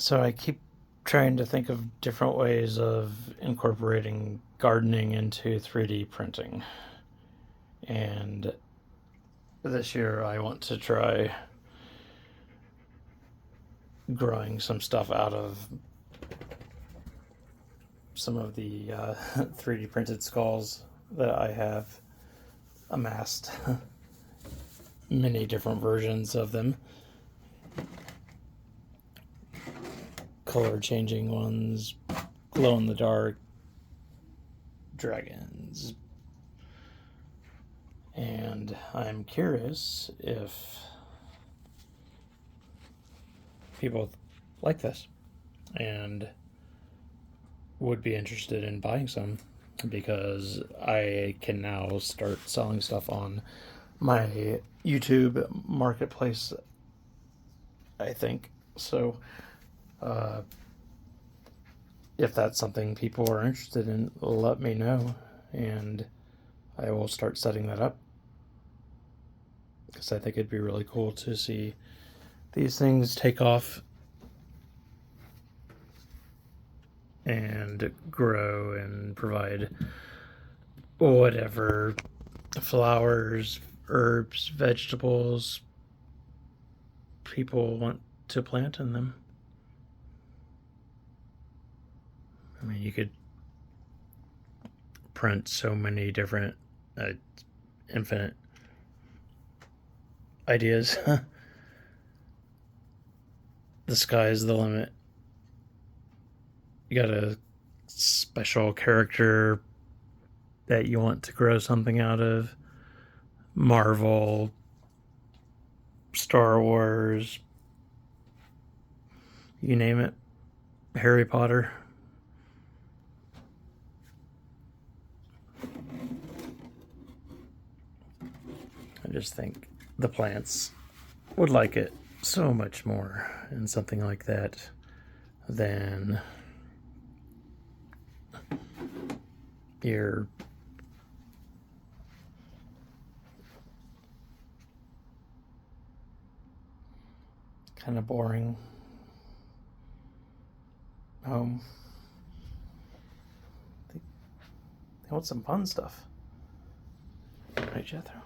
So I keep trying to think of different ways of incorporating gardening into 3D printing. And this year I want to try growing some stuff out of some of the 3D printed skulls that I have amassed. Many different versions of them. Color changing ones, glow in the dark, dragons. And I'm curious if people like this and would be interested in buying some, because I can now start selling stuff on my YouTube marketplace, I think. So if that's something people are interested in, let me know and I will start setting that up, because I think it'd be really cool to see these things take off and grow and provide whatever flowers, herbs, vegetables people want to plant in them. I mean, you could print so many different infinite ideas. The sky's the limit. You got a special character that you want to grow something out of. Marvel, Star Wars, you name it. Harry Potter. I just think the plants would like it so much more in something like that than your kind of boring home. They want some fun stuff. Right, Jethro?